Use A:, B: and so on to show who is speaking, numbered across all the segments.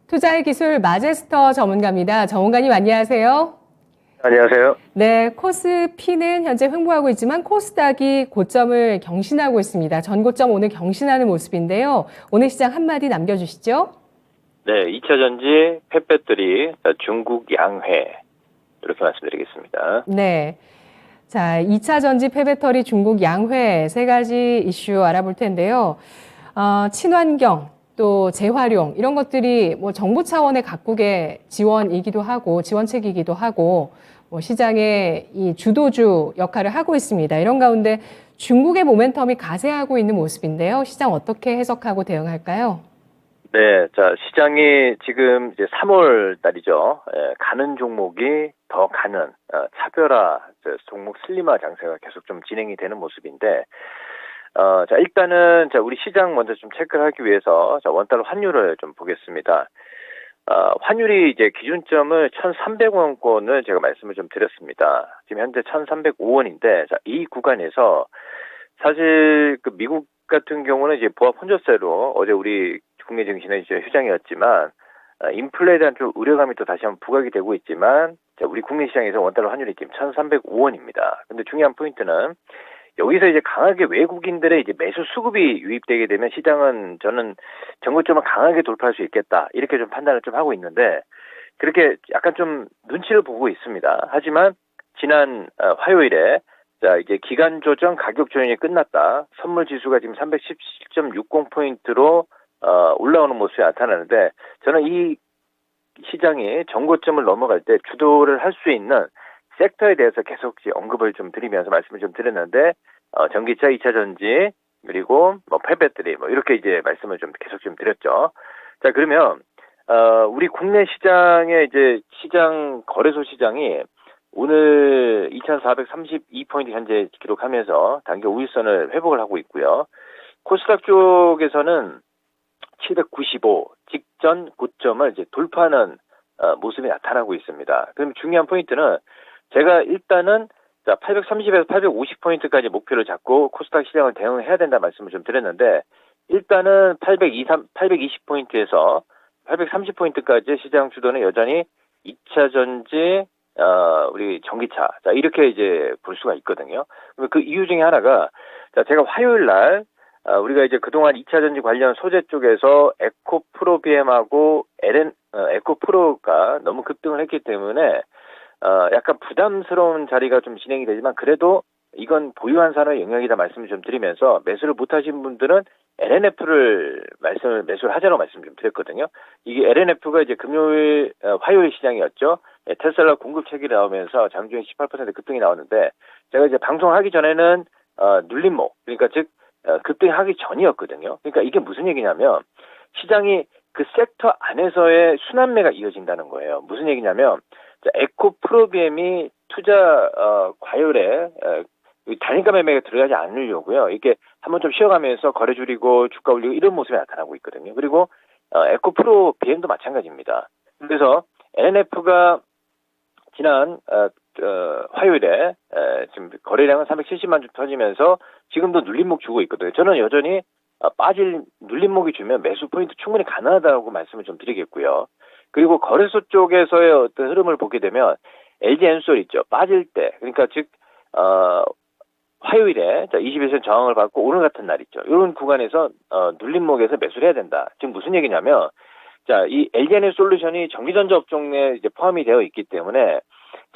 A: 투자의 기술 마제스터 전문가입니다. 전문가님 안녕하세요.
B: 안녕하세요.
A: 네, 코스피는 현재 횡보하고 있지만 코스닥이 고점을 경신하고 있습니다. 전고점 오늘 경신하는 모습인데요. 오늘 시장 한마디 남겨주시죠.
B: 네, 2차 전지 펫배터리 중국 양회 이렇게 말씀드리겠습니다.
A: 네. 자, 2차 전지 폐배터리 중국 양회 세 가지 이슈 알아볼 텐데요. 친환경, 또 재활용 이런 것들이 뭐 정부 차원의 각국의 지원이기도 하고 지원책이기도 하고 뭐 시장의 이 주도주 역할을 하고 있습니다. 이런 가운데 중국의 모멘텀이 가세하고 있는 모습인데요. 시장 어떻게 해석하고 대응할까요?
B: 네, 자, 시장이 지금 이제 3월 달이죠. 가는 종목이 더 가는 차별화 종목 슬림화 장세가 계속 좀 진행이 되는 모습인데, 자, 일단은 자, 우리 시장 먼저 좀 체크를 하기 위해서 자, 원달러 환율을 좀 보겠습니다. 환율이 이제 기준점을 1,300원권을 제가 말씀을 좀 드렸습니다. 지금 현재 1,305원인데, 자, 이 구간에서 사실 그 미국 같은 경우는 이제 보합 혼조세로 어제 우리 국내 증시는 이제 휴장이었지만 인플레에 대한 좀 우려감이 또 다시 한번 부각이 되고 있지만 자, 우리 국내 시장에서 원달러 환율이 지금 1,305원입니다. 근데 중요한 포인트는 여기서 이제 강하게 외국인들의 이제 매수 수급이 유입되게 되면 시장은 저는 정고점을 강하게 돌파할 수 있겠다 이렇게 좀 판단을 좀 하고 있는데 그렇게 약간 좀 눈치를 보고 있습니다. 하지만 지난 화요일에 자, 이제 기간 조정 가격 조정이 끝났다. 선물 지수가 지금 317.60포인트로 올라오는 모습이 나타나는데 저는 이 시장이 정고점을 넘어갈 때 주도를 할 수 있는 섹터에 대해서 계속 언급을 좀 드리면서 말씀을 좀 드렸는데 전기차, 2차 전지 그리고 뭐 폐배터리 뭐 이렇게 이제 말씀을 좀 계속 좀 드렸죠. 자, 그러면 우리 국내 시장의 이제 시장 거래소 시장이 오늘 2,432포인트 현재 기록하면서 단기 우위선을 회복을 하고 있고요. 코스닥 쪽에서는 795 직전 고점을 이제 돌파하는 모습이 나타나고 있습니다. 그럼 중요한 포인트는 제가 일단은 자 830에서 850포인트까지 목표를 잡고 코스닥 시장을 대응해야 된다 말씀을 좀 드렸는데 일단은 820포인트에서 830포인트까지 시장 주도는 여전히 2차 전지 우리 전기차 자 이렇게 이제 볼 수가 있거든요. 그 이유 중에 하나가 자 제가 화요일 날 우리가 이제 그동안 2차 전지 관련 소재 쪽에서 에코프로비엠하고 에코프로가 너무 급등을 했기 때문에 약간 부담스러운 자리가 좀 진행이 되지만 그래도 이건 보유한 산업의 영역이다 말씀을 좀 드리면서 매수를 못 하신 분들은 LNF를 매수를 하자고 말씀 좀 드렸거든요. 이게 LNF가 이제 금요일, 화요일 시장이었죠. 테슬라 공급 체결이 나오면서 장중에 18% 급등이 나오는데 제가 이제 방송하기 전에는 눌림목 그러니까 즉 급등하기 전이었거든요. 그러니까 이게 무슨 얘기냐면 시장이 그 섹터 안에서의 순환매가 이어진다는 거예요. 무슨 얘기냐면 에코프로비엠이 투자 과열에 단일가 매매가 들어가지 않으려고요. 이게 한번 좀 쉬어가면서 거래 줄이고 주가 올리고 이런 모습이 나타나고 있거든요. 그리고 에코프로비엠도 마찬가지입니다. 그래서 LNF가 지난 화요일에 지금 거래량은 370만 주 터지면서 지금도 눌림목 주고 있거든요. 저는 여전히 빠질 눌림목이 주면 매수 포인트 충분히 가능하다고 말씀을 좀 드리겠고요. 그리고 거래소 쪽에서의 어떤 흐름을 보게 되면 LG 엔솔 있죠. 빠질 때 그러니까 즉 화요일에 21선 저항을 받고 오늘 같은 날 있죠. 이런 구간에서 눌림목에서 매수를 해야 된다. 지금 무슨 얘기냐면 자, 이 LG에너솔루션이 전기전자 업종에 이제 포함이 되어 있기 때문에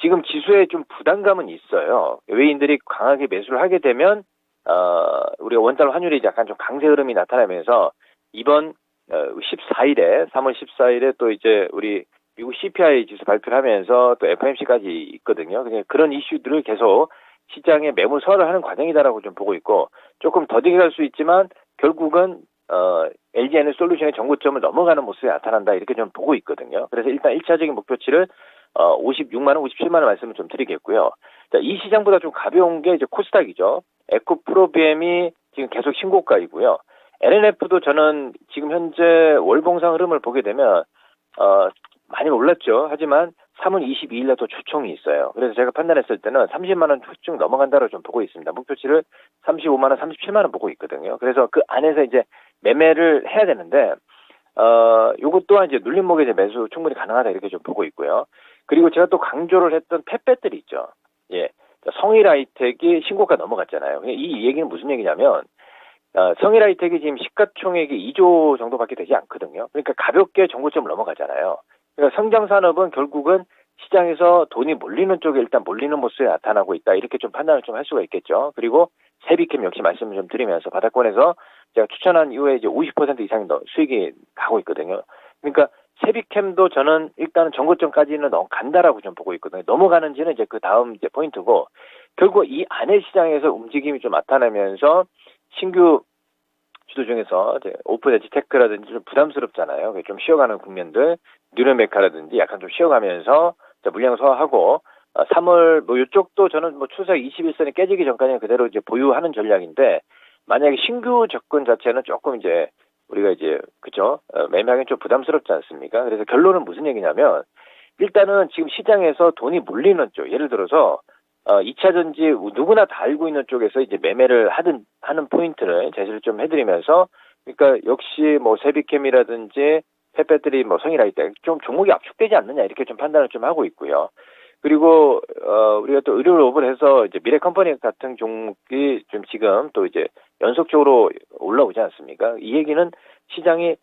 B: 지금 지수에 좀 부담감은 있어요. 외인들이 강하게 매수를 하게 되면 우리가 원달러 환율이 약간 좀 강세 흐름이 나타나면서 이번 14일에 3월 14일에 또 이제 우리 미국 CPI 지수 발표를 하면서 또 FOMC까지 있거든요. 그런 이슈들을 계속 시장에 매물 소화를 하는 과정이다라고 좀 보고 있고 조금 더디게 갈 수 있지만 결국은 LG에너솔루션의 정고점을 넘어가는 모습이 나타난다 이렇게 좀 보고 있거든요. 그래서 일단 1차적인 목표치를 56만 원, 57만 원 말씀을 좀 드리겠고요. 자, 이 시장보다 좀 가벼운 게 이제 코스닥이죠. 에코프로비엠이 지금 계속 신고가이고요. LNF도 저는 지금 현재 월봉상 흐름을 보게 되면 많이 올랐죠. 하지만 3월 22일 날 또 주총이 있어요. 그래서 제가 판단했을 때는 30만 원 후쯤 넘어간다고 좀 보고 있습니다. 목표치를 35만 원, 37만 원 보고 있거든요. 그래서 그 안에서 이제 매매를 해야 되는데 요것 또한 이제 눌림목에 이제 매수 충분히 가능하다 이렇게 좀 보고 있고요. 그리고 제가 또 강조를 했던 펫배터리 있죠. 예. 성일 하이텍이 신고가 넘어갔잖아요. 이 얘기는 무슨 얘기냐면, 성일 하이텍이 지금 시가총액이 2조 정도밖에 되지 않거든요. 그러니까 가볍게 정고점을 넘어가잖아요. 그러니까 성장산업은 결국은 시장에서 돈이 몰리는 쪽에 일단 몰리는 모습이 나타나고 있다. 이렇게 좀 판단을 좀 할 수가 있겠죠. 그리고 세비캠 역시 말씀을 좀 드리면서 바닥권에서 제가 추천한 이후에 이제 50% 이상이 수익이 가고 있거든요. 그러니까 세비캠도 저는 일단은 정고점까지는 간다라고 좀 보고 있거든요. 넘어가는지는 이제 그 다음 이제 포인트고, 결국 이 안에 시장에서 움직임이 좀 나타나면서 신규 주도 중에서 이제 오픈 엣지 테크라든지 좀 부담스럽잖아요. 좀 쉬어가는 국면들, 뉴런메카라든지 약간 좀 쉬어가면서 물량 소화하고, 3월 뭐 이쪽도 저는 뭐 추석 21선이 깨지기 전까지는 그대로 이제 보유하는 전략인데, 만약에 신규 접근 자체는 조금 이제 우리가 이제 그죠, 매매하기는 좀 부담스럽지 않습니까? 그래서 결론은 무슨 얘기냐면, 일단은 지금 시장에서 돈이 몰리는 쪽, 예를 들어서 2차 전지 누구나 다 알고 있는 쪽에서 이제 매매를 하는 포인트를 제시를 좀 해드리면서, 그러니까 역시 뭐 세비캠이라든지 펫배터리, 뭐 성일하이텍 좀 종목이 압축되지 않느냐 이렇게 좀 판단을 좀 하고 있고요. 그리고 우리가 또 의료로업을 해서 이제 미래컴퍼니 같은 종목이 좀 지금 또 이제 연속적으로 올라오지 않습니까? 이 얘기는 시장이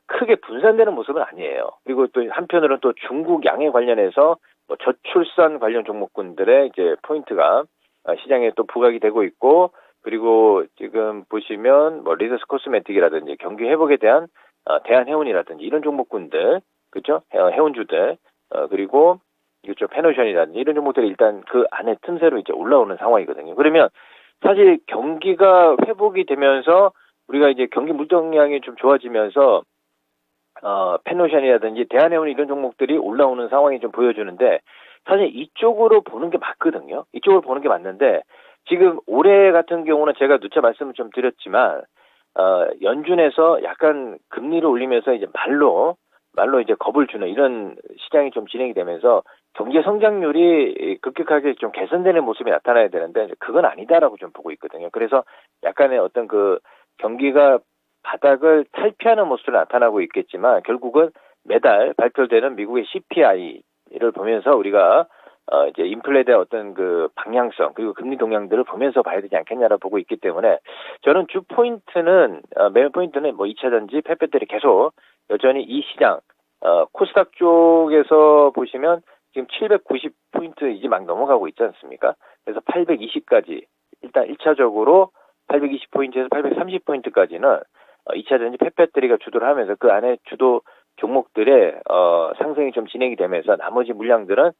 B: 크게 분산되는 모습은 아니에요. 그리고 또 한편으로는 또 중국 양해 관련해서 뭐 저출산 관련 종목군들의 이제 포인트가 시장에 또 부각이 되고 있고, 그리고 지금 보시면 뭐 리더스 코스메틱이라든지 경기 회복에 대한 대한해운이라든지 이런 종목군들, 그렇죠? 해운주들, 그리고 이쪽 페노션이라든지 이런 종목들이 일단 그 안에 틈새로 이제 올라오는 상황이거든요. 그러면 사실 경기가 회복이 되면서 우리가 이제 경기 물동량이 좀 좋아지면서 페노션이라든지 대한해운 이런 종목들이 올라오는 상황이 좀 보여주는데, 사실 이쪽으로 보는 게 맞거든요. 이쪽으로 보는 게 맞는데, 지금 올해 같은 경우는 제가 누차 말씀을 좀 드렸지만, 연준에서 약간 금리를 올리면서 이제 말로 이제 겁을 주는 이런 시장이 좀 진행이 되면서 경제 성장률이 급격하게 좀 개선되는 모습이 나타나야 되는데, 그건 아니다라고 좀 보고 있거든요. 그래서 약간의 어떤 그 경기가 바닥을 탈피하는 모습으로 나타나고 있겠지만, 결국은 매달 발표되는 미국의 CPI를 보면서 우리가 이제 인플레에 대한 어떤 그 방향성, 그리고 금리 동향들을 보면서 봐야 되지 않겠냐라고 보고 있기 때문에, 저는 주 포인트는 매매 포인트는 뭐 2차 전지, 펫배터리 계속 여전히 이 시장 코스닥 쪽에서 보시면 지금 790포인트 이제 막 넘어가고 있지 않습니까? 그래서 820까지 일단 1차적으로 820포인트에서 830포인트까지는 2차 전지 펫배터리가 주도를 하면서 그 안에 주도 종목들의 상승이 좀 진행이 되면서 나머지 물량들은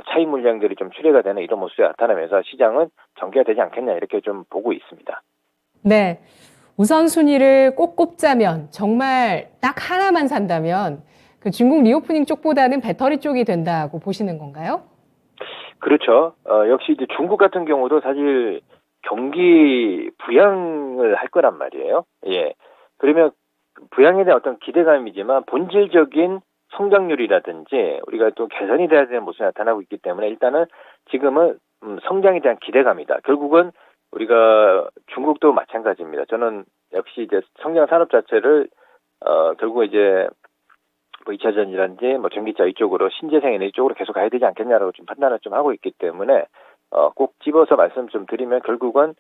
B: 차익 물량들이 좀 출회가 되는 이런 모습이 나타나면서 시장은 전개가 되지 않겠냐 이렇게 좀 보고 있습니다.
A: 네. 우선순위를 꼭 꼽자면, 정말 딱 하나만 산다면 그 중국 리오프닝 쪽보다는 배터리 쪽이 된다고 보시는 건가요?
B: 그렇죠. 역시 이제 중국 같은 경우도 사실 경기 부양을 할 거란 말이에요. 예. 그러면 부양에 대한 어떤 기대감이지만 본질적인 성장률이라든지 우리가 또 개선이 돼야 되는 모습이 나타나고 있기 때문에, 일단은 지금은 성장에 대한 기대감이다. 결국은 우리가 중국도 마찬가지입니다. 저는 역시 이제 성장 산업 자체를 결국 이제 뭐 2차 전지라든지 뭐 전기차 이쪽으로 신재생 에너지 쪽으로 계속 가야 되지 않겠냐라고 좀 판단을 좀 하고 있기 때문에, 꼭 집어서 말씀 좀 드리면 결국은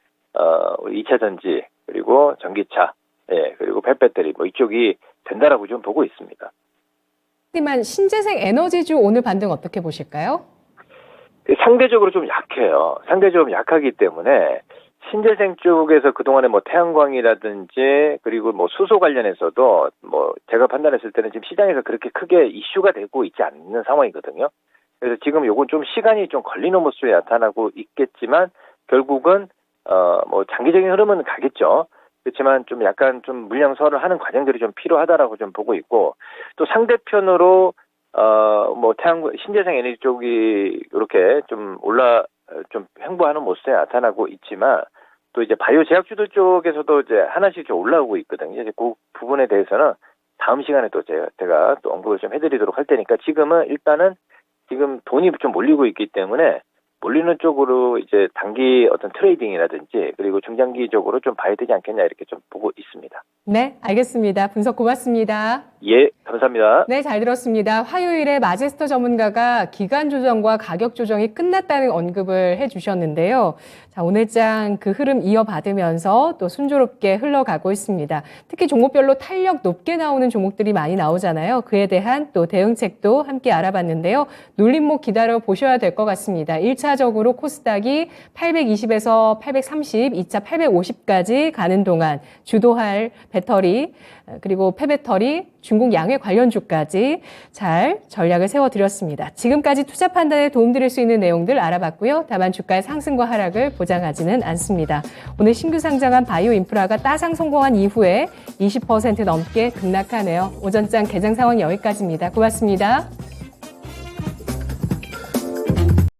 B: 우리 2차 전지, 그리고 전기차, 예, 그리고 펫배터리 뭐 이쪽이 된다라고 좀 보고 있습니다.
A: 하지만 신재생 에너지주 오늘 반등 어떻게 보실까요?
B: 상대적으로 좀 약해요. 상대적으로 약하기 때문에 신재생 쪽에서 그동안에 뭐 태양광이라든지 그리고 뭐 수소 관련해서도 뭐 제가 판단했을 때는 지금 시장에서 그렇게 크게 이슈가 되고 있지 않는 상황이거든요. 그래서 지금 요건 좀 시간이 좀 걸리는 모습이 나타나고 있겠지만, 결국은 뭐 장기적인 흐름은 가겠죠. 그렇지만 좀 약간 좀 물량 소화를 하는 과정들이 좀 필요하다라고 좀 보고 있고, 또 상대편으로 뭐 신재생 에너지 쪽이 이렇게 좀 좀 횡보하는 모습이 나타나고 있지만, 또 이제 바이오 제약주들 쪽에서도 이제 하나씩 좀 올라오고 있거든요. 이제 그 부분에 대해서는 다음 시간에 또 제가 또 언급을 좀 해드리도록 할 테니까, 지금은 일단은 지금 돈이 좀 몰리고 있기 때문에 몰리는 쪽으로 이제 단기 어떤 트레이딩이라든지 그리고 중장기적으로 좀 봐야 되지 않겠냐 이렇게 좀 보고 있습니다.
A: 네, 알겠습니다. 분석 고맙습니다.
B: 예, 감사합니다.
A: 네, 잘 들었습니다. 화요일에 마제스터 전문가가 기간 조정과 가격 조정이 끝났다는 언급을 해주셨는데요. 자, 오늘장 그 흐름 이어받으면서 또 순조롭게 흘러가고 있습니다. 특히 종목별로 탄력 높게 나오는 종목들이 많이 나오잖아요. 그에 대한 또 대응책도 함께 알아봤는데요. 눌림목 기다려 보셔야 될 것 같습니다. 1차적으로 코스닥이 820에서 830, 2차 850까지 가는 동안 주도할 배터리, 그리고 폐배터리, 중국 양회 관련주까지 잘 전략을 세워드렸습니다. 지금까지 투자 판단에 도움드릴 수 있는 내용들 알아봤고요. 다만 주가의 상승과 하락을 보장하지는 않습니다. 오늘 신규 상장한 바이오 인프라가 따상 성공한 이후에 20% 넘게 급락하네요. 오전장 개장 상황 여기까지입니다. 고맙습니다.